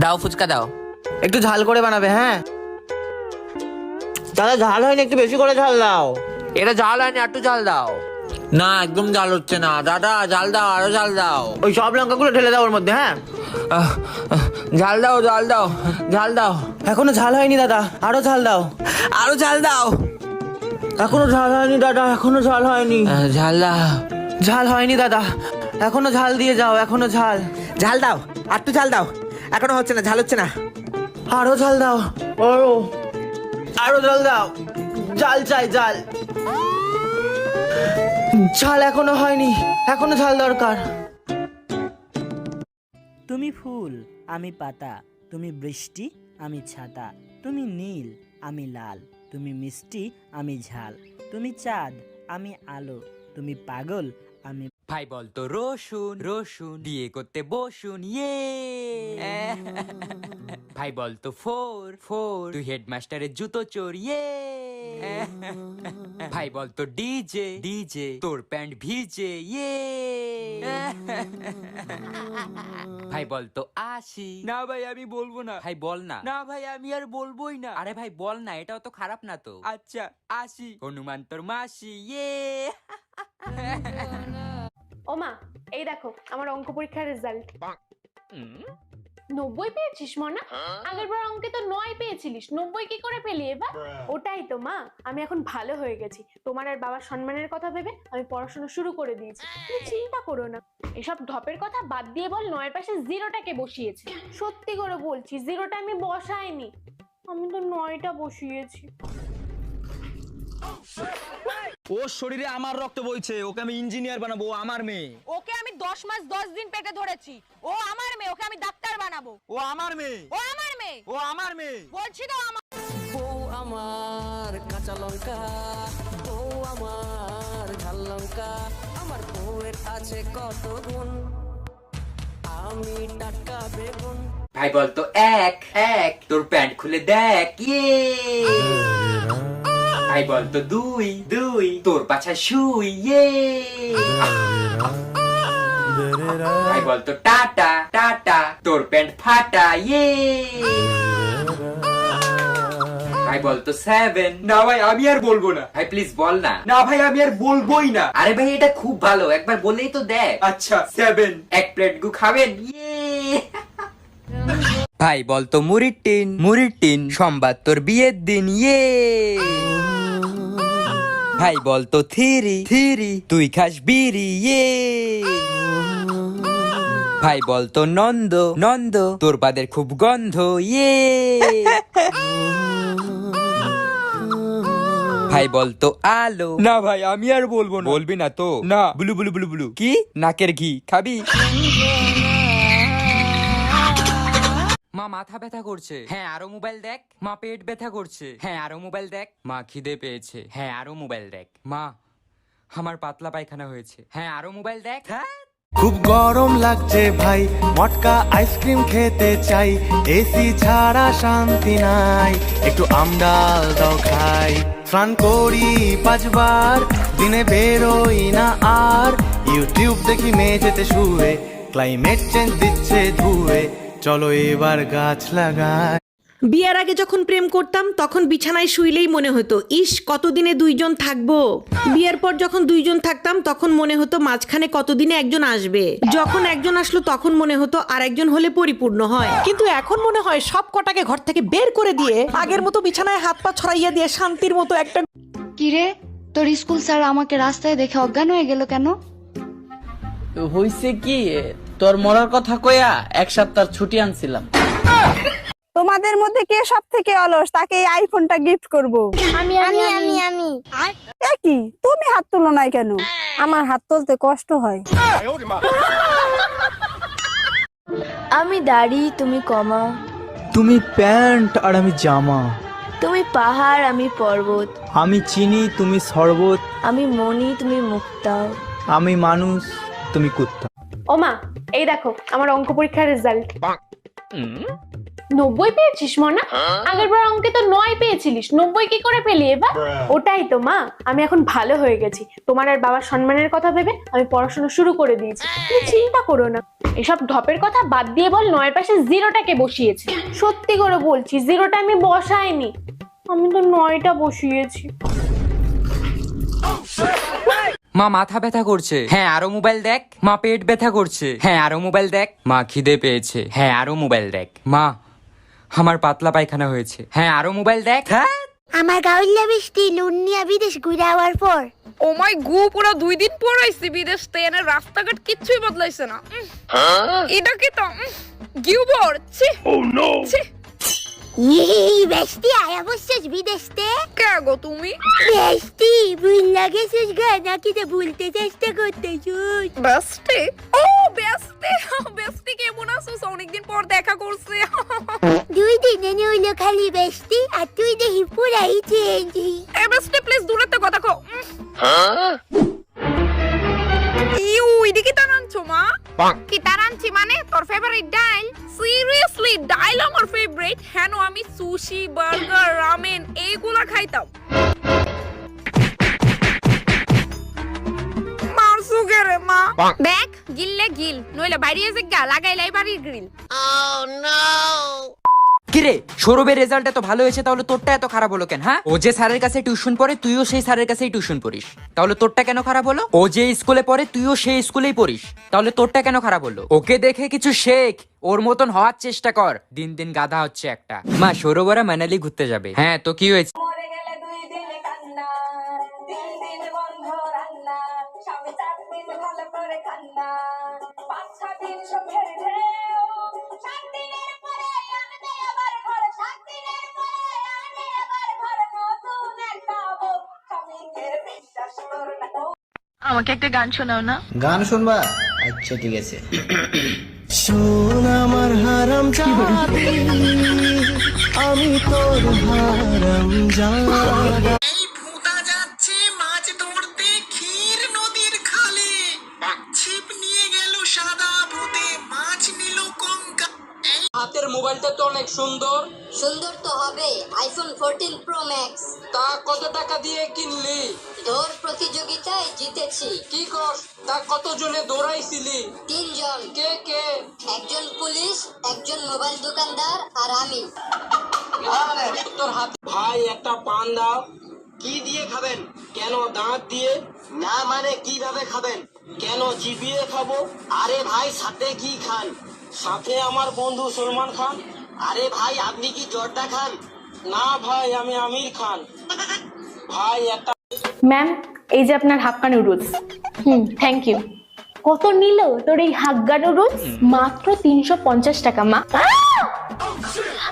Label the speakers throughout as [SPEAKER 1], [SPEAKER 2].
[SPEAKER 1] দাও ফুচকা দাও।
[SPEAKER 2] একটু ঝাল করে বানাবে। হ্যাঁ দাদা, ঝাল হয়নি, একটু বেশি করে ঝাল দাও।
[SPEAKER 1] এটা ঝাল হয়নি, একটু ঝাল দাও।
[SPEAKER 2] না, একদম ঝাল হচ্ছে না দাদা, ঝাল দাও, আরো ঝাল দাও। ওই সব লঙ্কাগুলো ঢেলে দাও ওর মধ্যে। হ্যাঁ
[SPEAKER 1] ঝাল দাও, ঝাল দাও, ঝাল দাও।
[SPEAKER 2] এখনো ঝাল হয়নি দাদা, আরো ঝাল দাও।
[SPEAKER 1] আরো ঝাল দাও।
[SPEAKER 2] এখনো ঝাল হয়নি দাদা, এখনো ঝাল হয়নি।
[SPEAKER 1] ঝাল দাও।
[SPEAKER 2] ঝাল হয়নি দাদা, এখনো ঝাল দিয়ে যাও, এখনো ঝাল।
[SPEAKER 1] ঝাল দাও, আর একটু ঝাল দাও। এখনো হচ্ছে না, ঝাল হচ্ছে না।
[SPEAKER 2] আরো ঝাল দাও, আরো আরো ঝাল দাও। ঝাল চাই, ঝাল। ঝাল এখনো হয়নি, এখনো ঝাল দরকার।
[SPEAKER 3] তুমি ফুল, আমি পাতা, তুমি বৃষ্টি, আমি ছাতা, তুমি নীল, আমি লাল, তুমি মিষ্টি, আমি ঝাল, তুমি চাঁদ, আমি আলো, তুমি পাগল, আমি।
[SPEAKER 4] ভাই বলতো রসুন রসুন বিয়ে করতে বসুন ইয়ে ভাই বলতো ফোর ফোর তুই হেডমাস্টারের জুতো চোর ইয়ে ভাই বলতো ডিজে ডিজে তোর প্যান্ট ভিজে ইয়ে ভাই বলতো আসি না ভাই আমি বলবো না ভাই বল না না ভাই আমি আর বলবোই না আরে ভাই বল না এটাও তো খারাপ না তো আচ্ছা আসি হনুমান তোর মাসি ইয়ে
[SPEAKER 5] ও মা, এই দেখো আমার অঙ্ক পরীক্ষার রেজাল্ট। 90 পেয়েছিস মনা? আগের বার অঙ্কে তো 9 পেয়েছিলিস, 90 কি করে পেলি এবার? ওটাই তো মা, আমি এখন ভালো হয়ে গেছি। তোমার আর বাবার সম্মানের কথা ভেবে আমি পড়াশোনা শুরু করে দিয়েছি। তুমি চিন্তা করো না। এসব ঢপের কথা বাদ দিয়ে বল, 9 এর পাশে জিরোটাকে বসিয়েছি। সত্যি করে বলছি, জিরোটা আমি বসাইনি, আমি তো 9টা বসিয়েছি।
[SPEAKER 6] ওর শরীরে আমার রক্ত বইছে, ওকে আমি ইঞ্জিনিয়ার বানাবো, ও আমার মেয়ে।
[SPEAKER 7] ওকে আমি 10 মাস 10 দিন পেটে ধরেছি, ও আমার মেয়ে, ওকে আমি ডাক্তার বানাবো।
[SPEAKER 6] ও আমার মেয়ে,
[SPEAKER 7] ও আমার মেয়ে,
[SPEAKER 6] ও আমার মেয়ে।
[SPEAKER 7] বলছি তো আমার।
[SPEAKER 8] বউ আমার কাঁচা লঙ্কা, বউ আমার ঝাল লঙ্কা, আমার বউয়ের আছে কত গুণ, আমি টাটকা বেগুন।
[SPEAKER 4] ভাই বলতো এক এক তোর প্যান্ট খুলে দেখ ইয়ে ভাই বলতো দুই দুই তোর পাছা শুই ইয়ে ভাই বলতো টাটা টাটা তোর প্যান্ট ফাটা ইয়ে ভাই বলতো 7 না ভাই আমি আর বলবো না ভাই প্লিজ বল না না ভাই আমি আর বলবোই না আরে ভাই এটা খুব ভালো একবার বললেই তো দেখ আচ্ছা 7 এক প্লেট গু খাবেন ইয়ে ভাই বলতো মুড়ির টিন সোমবার তোর বিয়ের দিন ইয়ে ভাই বলতো থিরি তুই খাস বিড়ি ইয়ে ভাই বলতো নন্দ তোর পাদের খুব গন্ধ ইয়ে ভাই বলতো আলো না ভাই আমি আর বলবো না বলবি না তো না বুলু বুলু বুলু বুলু কি নাকের ঘি খাবি মা মাথা ব্যথা করছে হ্যাঁ আরো মোবাইল দেখ মা পেট ব্যথা করছে হ্যাঁ আরো মোবাইল দেখ মা খিদে পেয়েছে হ্যাঁ আরো মোবাইল দেখ মা আমার পাতলা পায়খানা হয়েছে হ্যাঁ আরো মোবাইল দেখ হ্যাঁ
[SPEAKER 9] খুব গরম লাগছে ভাই, মটকা আইসক্রিম খেতে চাই, এসি ছাড়া শান্তি নাই, একটু আমডাল দাও খাই। স্নান করি 5 বার, দিনে বেরোই না আর, ইউটিউব দেখি মেঝেতে শুয়ে, ক্লাইমেট চেঞ্জ দিচ্ছে ধুয়ে, চলো এবার গাছ লাগাই।
[SPEAKER 10] বিয়ের আগে যখন প্রেম করতাম তখন বিছানায় শুইলেই মনে হতো ইস কতদিনে দুইজন থাকবো। বিয়ের পর যখন দুইজন থাকতাম তখন মনে হতো মাঝখানে কতদিনে একজন আসবে। যখন একজন আসলো তখন মনে হতো আর একজন হলে পরিপূর্ণ হয়।
[SPEAKER 11] কিন্তু এখন মনে হয় সব কটাকে ঘর থেকে বের করে দিয়ে আগের মতো বিছানায় হাত পা ছড়াইয়া দিয়ে শান্তির মতো একটা।
[SPEAKER 12] কিরে তোর স্কুল স্যার আমাকে রাস্তায় দেখে অজ্ঞান হয়ে গেল কেন?
[SPEAKER 2] হইছে কি, তোর মরার কথা কইয়া 1 সপ্তাহ ছুটি আনছিলাম।
[SPEAKER 7] তোমাদের মধ্যে কে সব থেকে অলস, তাকে এই আইফোনটা গিফট করব।
[SPEAKER 5] আমি আমি আমি আমি
[SPEAKER 7] কি তুমি হাত তুলো নাই কেন? আমার হাত তুলতে কষ্ট হয়।
[SPEAKER 12] আমি দাড়ি তুমি কমা,
[SPEAKER 6] তুমি প্যান্ট আর আমি জামা,
[SPEAKER 12] তুমি পাহাড় আমি পর্বত,
[SPEAKER 6] আমি চিনি তুমি শরবত,
[SPEAKER 12] আমি মনি তুমি মুক্তা,
[SPEAKER 6] আমি মানুষ তুমি কুত্তা।
[SPEAKER 5] ও মা, এই দেখো আমার অঙ্ক পরীক্ষার রেজাল্ট। 90 পেয়েছিস মনা? আগের বার অঙ্কে তো 9 পেয়েছিলিস, 90 কি করে পেলি এবার? ওটাই তো মা, আমি এখন ভালো হয়ে গেছি। তোমার আর বাবার সম্মানের কথা ভেবে আমি পড়াশোনা শুরু করে দিয়েছি, তুমি চিন্তা করো না। এসব ঢপের কথা বাদ দিয়ে বল, 9 এর পাশে জিরোটাকে বসিয়েছি। সত্যি করে বলছি, জিরোটা আমি বসাইনি, আমি তো 9টা বসিয়েছি।
[SPEAKER 4] মা মাথা ব্যথা করছে, হ্যাঁ আরো মোবাইল দেখ। মা পেট ব্যথা করছে, হ্যাঁ আরো মোবাইল দেখ। মা খিদে পেয়েছে, হ্যাঁ আরো মোবাইল দেখ। মা আমার পাতলা পায়খানা হয়েছে, হ্যাঁ আরো মোবাইল দেখ। হ্যাঁ
[SPEAKER 13] আমার গাউল্লা বৃষ্টি লুন্নিয়া বিদেশ ঘুরে আওয়ার পর
[SPEAKER 7] ও মাই গো, পুরো 2 দিন পর আইছি বিদেশ থেকে, রাস্তাঘাট কিচ্ছুই বদলাইছে না। এটা কি তো গিউবর ছি। ও নো
[SPEAKER 13] এই বেস্টি আয়া বসছিস বিদেশতে?
[SPEAKER 7] কে গো তুমি?
[SPEAKER 13] বেস্টি ভুল লাগেছিস গা, নাকি তো ভুলতে চেষ্টা করতেছিস?
[SPEAKER 7] বেস্টি? ও বেস্টি, বেস্টি কেমন আছিস? অনেকদিন পর দেখা করছে।
[SPEAKER 13] 2 দিনে হইলো খালি বেস্টি, আর তুই দেখি পুরাই চেঞ্জ।
[SPEAKER 7] এ বেস্টি প্লিজ দূরে থেকে কথা কও। ইউ এদিকে টানানছো মা? কি টানানছি মানে? তোর ফেভারিট ডাইল? সিরিয়াসলি ডাইল আমার ফেভারিট। হ্যাঁ আমি সুশি, বার্গার, রামেন এইগুলা খাইতাম। মারসু কে রে মা? দেখ গিললে গিল, নইলে বাইরে এসে গা লাগাইলাই বাড়ির গ্রিল।
[SPEAKER 13] Oh no!
[SPEAKER 4] কিরে সৌরভের রেজাল্ট এত ভালো হয়েছে, তাহলে তোরটা এত খারাপ হলো কেন? হ্যাঁ, ও যে স্যারের কাছে টিউশন পড়ে তুইও সেই স্যারের কাছেই টিউশন পড়িস, তাহলে তোরটা কেন খারাপ হলো? ও যে স্কুলে পড়ে তুইও সেই স্কুলেই পড়িস, তাহলে তোরটা কেন খারাপ হলো? ওকে দেখে কিছু শেখ, ওর মতন হওয়ার চেষ্টা কর। দিন দিন গাধা হচ্ছে একটা। মা সৌরভরা মানালি ঘুরতে যাবে। হ্যাঁ তো কি হয়েছে?
[SPEAKER 7] আমাকে একটা গান শোনাও না।
[SPEAKER 2] গান শুনবা? আচ্ছা ঠিক আছে।
[SPEAKER 9] শোন আমার হারাম জাতি, আমি তোর হারাম জাতি।
[SPEAKER 8] এই ভূতা যাচ্ছে মাছ ধরতে ক্ষীর নদীর খালে, ছিপ নিয়ে গেল সাদা ভূতে, মাছ নিল কঙ্কা।
[SPEAKER 2] হাতের মোবাইলটা তো অনেক সুন্দর।
[SPEAKER 13] সুন্দর তো হবে, আইফোন 14 প্রো ম্যাক্স।
[SPEAKER 2] তা কত টাকা দিয়ে কিনলি?
[SPEAKER 13] দৌড় প্রতিযোগিতায় জিতেছি।
[SPEAKER 2] কি কর? তা কত জনে দৌড়াইছিলি?
[SPEAKER 13] 3 জন।
[SPEAKER 2] কে কে?
[SPEAKER 13] একজন পুলিশ, একজন মোবাইল দোকানদার, আর আমি।
[SPEAKER 2] তোর হাত। ভাই একটা পান দাও।
[SPEAKER 6] কি দিয়ে খাবেন?
[SPEAKER 2] কেন দাঁত দিয়ে?
[SPEAKER 6] না মানে কিভাবে খাবেন?
[SPEAKER 2] কেন চিবিয়ে খাবো?
[SPEAKER 6] আরে ভাই সাথে কি খান?
[SPEAKER 2] সাথে আমার বন্ধু সলমান খান।
[SPEAKER 6] আরে ভাই আপনি কি জর্দা খান?
[SPEAKER 2] না ভাই আমি আমির খান। ভাই একটা।
[SPEAKER 5] ম্যাম, এই যে আপনার হাক্কা নুডলস। Thank you. কত নিল তোর এই হাক্কা নুডলস? মাত্র 350 টাকা মা।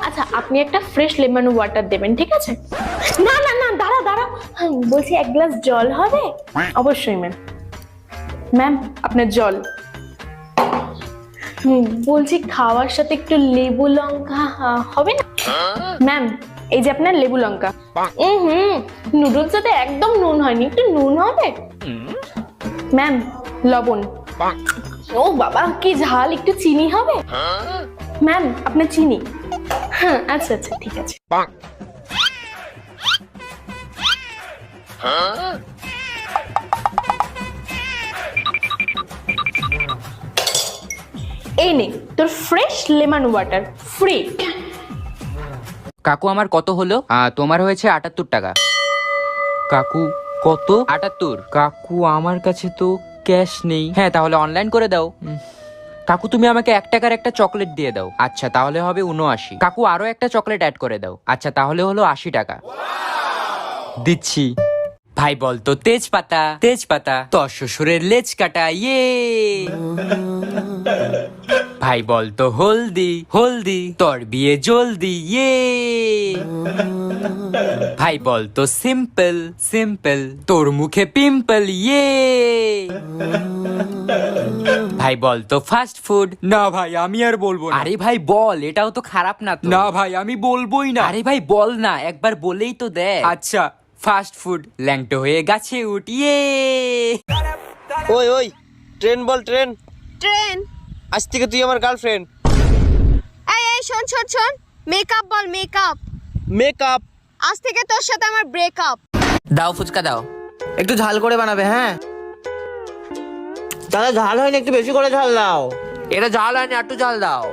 [SPEAKER 5] আচ্ছা আপনি একটা ফ্রেশ লেমন ওয়াটার দেবেন, ঠিক আছে? না না না, দাঁড়া দাঁড়া, বলছি 1 গ্লাস জল হবে? অবশ্যই ম্যাম। ম্যাম আপনার জল। বলছি খাওয়ার সাথে একটু লেবু লঙ্কা হবে না? ম্যাম এই যে আপনার লেবু লঙ্কা। নুডলস সাথে একদম নুন হয়নি, একটু নুন হবে? ম্যাম লবণ। ও বাবা কি ঝাল, একটু চিনি হবে? ম্যাম আপনার চিনি। হ্যাঁ আচ্ছা আচ্ছা ঠিক আছে। এই নে তোর ফ্রেশ লেমন ওয়াটার, ফ্রি।
[SPEAKER 4] কাকু আমার কত হলো? তোমার হয়েছে 78 টাকা। কাকু কত? 78। কাকু আমার কাছে তো ক্যাশ নেই। হ্যাঁ তাহলে অনলাইন করে দাও। কাকু তুমি আমাকে 1 টাকার একটা চকলেট দিয়ে দাও। আচ্ছা তাহলে হবে 79। কাকু আরো একটা চকলেট অ্যাড করে দাও। আচ্ছা তাহলে হলো 80 টাকা। দিচ্ছি। ভাই বলতো তেজপাতা, তেজপাতা তোর শ্বশুরের লেজ কাটা। ইয়ে ভাই বলতো হলদি, হলদি তোর বিয়ে জলদি। ইয়ে ভাই বলতো সিম্পল, সিম্পল তোর মুখে পিম্পল। ইয়ে ভাই বলতো ফাস্ট ফুড। না ভাই আমি আর বলবো না। আরে ভাই বল, এটাও তো খারাপ না তো। না ভাই আমি বলবোই না। আরে ভাই বল না, একবার বলেই তো দেখ। আচ্ছা ফাস্ট ফুড। ল্যাংটো হয়ে গাছে উঠিয়ে।
[SPEAKER 6] ওই ওই ট্রেন বল, ট্রেন।
[SPEAKER 7] ট্রেন?
[SPEAKER 6] আজ থেকে তুই আমার গার্লফ্রেন্ড।
[SPEAKER 7] এই শোন শোন শোন, মেকআপ বল মেকআপ।
[SPEAKER 6] মেকআপ।
[SPEAKER 7] আজ থেকে তোর সাথে আমার ব্রেকআপ।
[SPEAKER 1] দাও ফুচকা দাও।
[SPEAKER 3] একটু ঝাল করে বানাবে, হ্যাঁ? দাদা ঝাল হয়নি, একটু বেশি করে ঝাল দাও।
[SPEAKER 1] এটা জাল হয়নি, একটু জাল দাও।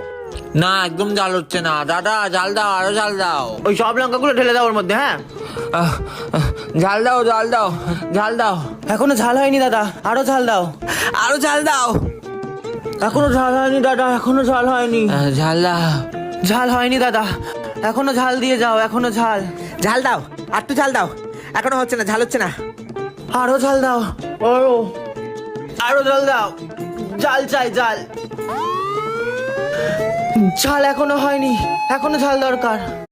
[SPEAKER 1] না একদম জাল হচ্ছে না দাদা, জাল দাও, আরো জাল দাও।
[SPEAKER 3] ওই সব লঙ্কাগুলো ঢেলে দাও ওর মধ্যে, হ্যাঁ?
[SPEAKER 1] ঝাল দাও, জাল দাও, ঝাল দাও।
[SPEAKER 3] এখনো ঝাল হয়নি দাদা, আরো ঝাল দাও।
[SPEAKER 1] আরো ঝাল দাও।
[SPEAKER 3] এখনো ঝাল হয়নি দাদা, এখনো ঝাল হয়নি।
[SPEAKER 1] ঝাল দাও।
[SPEAKER 3] ঝাল হয়নি দাদা, এখনো ঝাল দিয়ে যাও, এখনো ঝাল। ঝাল দাও, আর একটু ঝাল দাও। এখনো হচ্ছে না, ঝাল হচ্ছে না। আরো ঝাল দাও, আরো আরো ঝাল দাও। ঝাল চাই, ঝাল। ঝাল এখনো হয়নি, এখনো ঝাল দরকার।